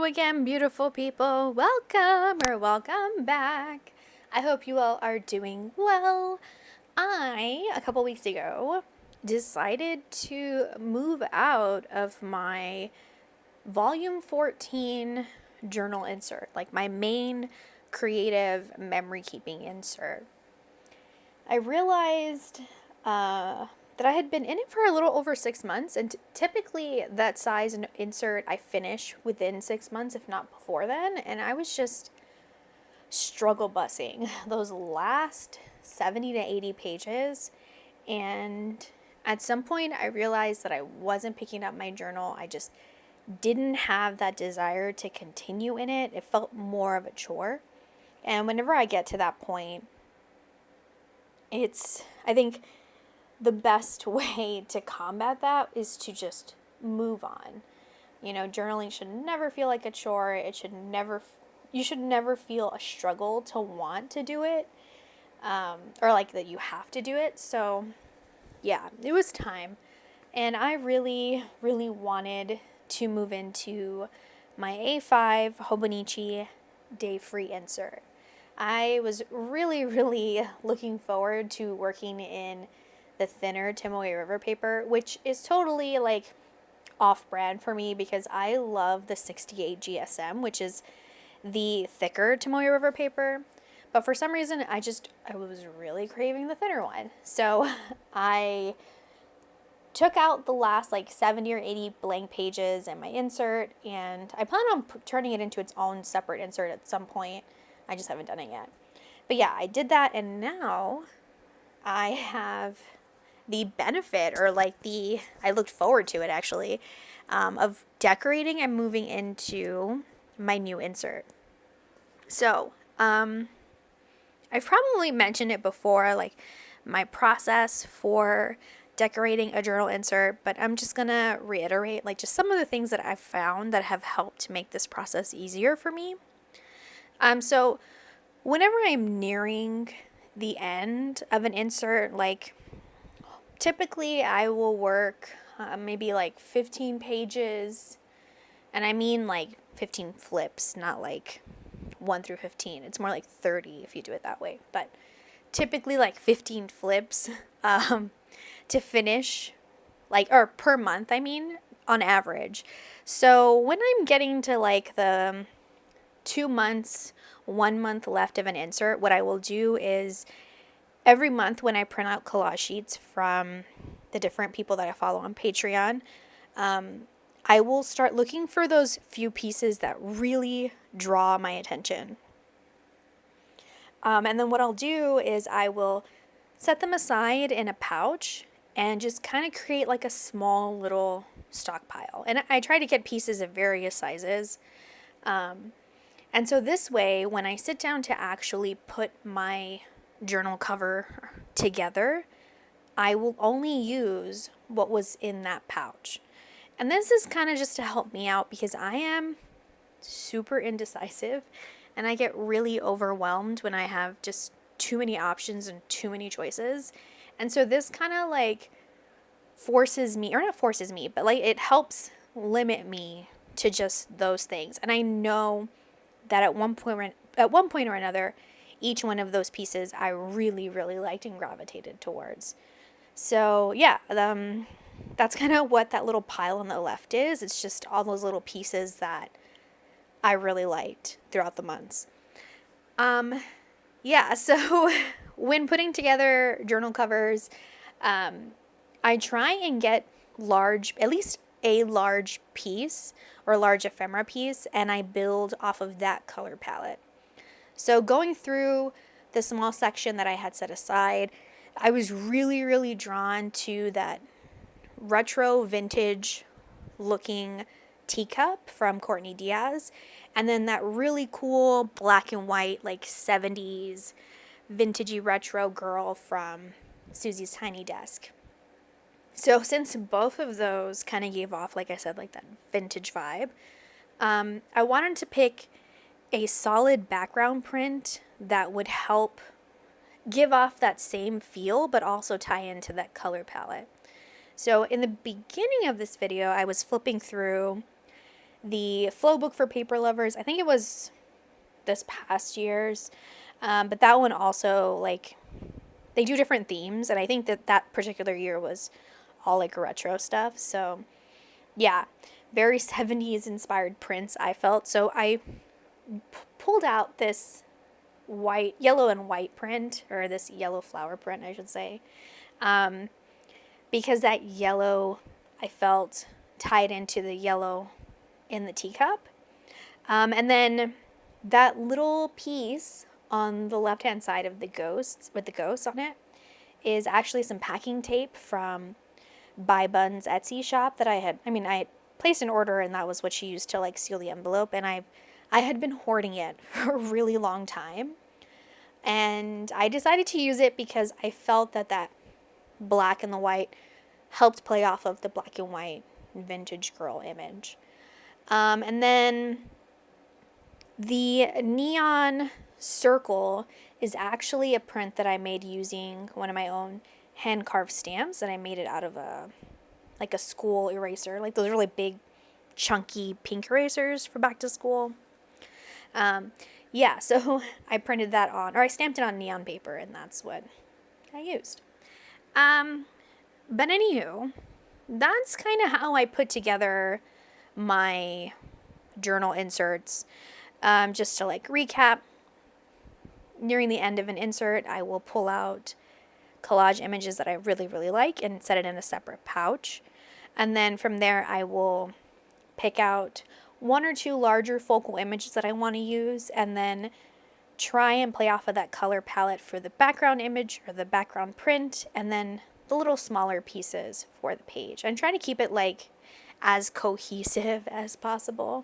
again, beautiful people. Welcome or welcome back. I hope you all are doing well. A couple weeks ago, decided to move out of my volume 14 journal insert, like my main creative memory keeping insert. I realized that I had been in it for a little over 6 months, and typically that size insert I finish within 6 months, if not before then, and I was just struggle bussing those last 70 to 80 pages, and at some point I realized that I wasn't picking up my journal. I just didn't have that desire to continue in it. It felt more of a chore, and whenever I get to that point, I think the best way to combat that is to just move on. You know, journaling should never feel like a chore. You should never feel a struggle to want to do it, or like that you have to do it. So yeah, it was time. And I really, really wanted to move into my A5 Hobonichi Day Free insert. I was really, really looking forward to working in the thinner Tomoe River paper, which is totally like off-brand for me because I love the 68 GSM, which is the thicker Tomoe River paper. But for some reason, I was really craving the thinner one. So I took out the last like 70 or 80 blank pages in my insert, and I plan on turning it into its own separate insert at some point. I just haven't done it yet. But yeah, I did that, and now I have the benefit, or like I looked forward to it actually, of decorating and moving into my new insert. So, I've probably mentioned it before, like my process for decorating a journal insert, but I'm just gonna reiterate like just some of the things that I've found that have helped make this process easier for me. So whenever I'm nearing the end of an insert, like typically I will work maybe like 15 pages, and I mean like 15 flips, not like 1 through 15. It's more like 30 if you do it that way, but typically like 15 flips to finish, like, or per month, I mean, on average. So when I'm getting to like the 2 months, 1 month left of an insert, what I will do is every month when I print out collage sheets from the different people that I follow on Patreon, I will start looking for those few pieces that really draw my attention. And then what I'll do is I will set them aside in a pouch and just kind of create like a small little stockpile. And I try to get pieces of various sizes. And so this way, when I sit down to actually put my journal cover together, I will only use what was in that pouch. And this is kind of just to help me out because I am super indecisive and I get really overwhelmed when I have just too many options and too many choices. And so this kind of like forces me, or not forces me, but like it helps limit me to just those things. And I know that at one point or another, each one of those pieces I really, really liked and gravitated towards. So yeah, that's kind of what that little pile on the left is. It's just all those little pieces that I really liked throughout the months. Yeah, so when putting together journal covers, I try and get at least a large piece or large ephemera piece, and I build off of that color palette. So going through the small section that I had set aside, I was really, really drawn to that retro vintage looking teacup from Courtney Diaz, and then that really cool black and white like 70s vintagey retro girl from Susie's Tiny Desk. So since both of those kind of gave off, like I said, like that vintage vibe, I wanted to pick a solid background print that would help give off that same feel but also tie into that color palette. So in the beginning of this video, I was flipping through the flow book for paper lovers. I think it was this past year's, but that one also, like, they do different themes, and I think that particular year was all like retro stuff. So yeah, very 70s inspired prints, I felt. So I pulled out this yellow and white print, or this yellow flower print, I should say, because that yellow, I felt, tied into the yellow in the teacup. And then that little piece on the left hand side of the ghosts, with the ghosts on it, is actually some packing tape from Buy Bun's Etsy shop that I had placed an order, and that was what she used to like seal the envelope, and I had been hoarding it for a really long time, and I decided to use it because I felt that black and the white helped play off of the black and white vintage girl image. And then the neon circle is actually a print that I made using one of my own hand-carved stamps, and I made it out of a school eraser, like those really big, chunky pink erasers for back to school. Yeah, so I printed that on, or I stamped it on neon paper, and that's what I used. But anywho, that's kind of how I put together my journal inserts. Just to like recap, nearing the end of an insert, I will pull out collage images that I really, really like and set it in a separate pouch. And then from there, I will pick out one or two larger focal images that I want to use, and then try and play off of that color palette for the background image or the background print, and then the little smaller pieces for the page. I'm trying to keep it like as cohesive as possible.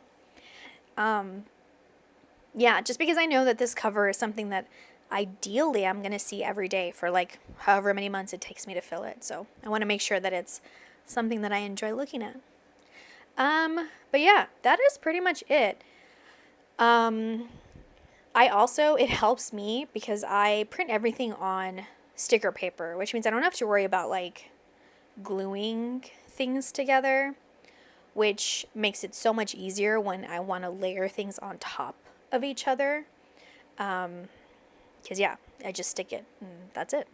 Yeah, just because I know that this cover is something that ideally I'm going to see every day for like however many months it takes me to fill it. So I want to make sure that it's something that I enjoy looking at. But yeah, that is pretty much it. It helps me because I print everything on sticker paper, which means I don't have to worry about like gluing things together, which makes it so much easier when I want to layer things on top of each other. Because yeah, I just stick it and that's it.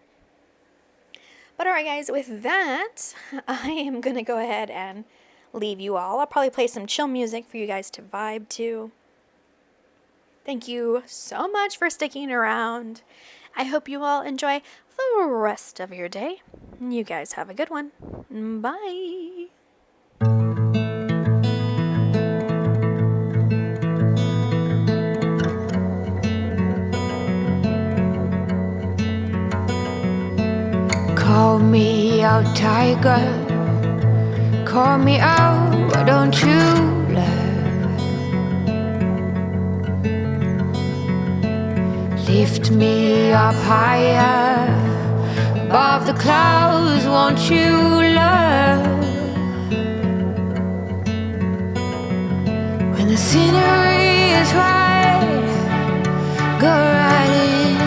But alright guys, with that, I am going to go ahead and leave you all. I'll probably play some chill music for you guys to vibe to. Thank you so much for sticking around. I hope you all enjoy the rest of your day. You guys have a good one. Bye. Call me out, tiger. Call me out, why don't you love? Lift me up higher, above the clouds, won't you love? When the scenery is right, go right in.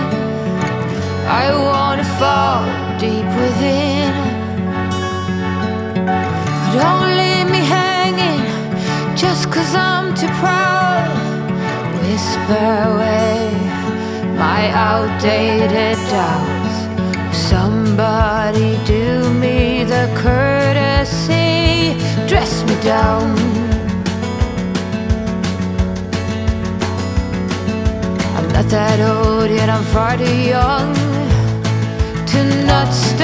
I wanna fall deep within. Don't leave me hanging just 'cause I'm too proud. Whisper away my outdated doubts. Somebody do me the courtesy, dress me down. I'm not that old yet I'm far too young to not stop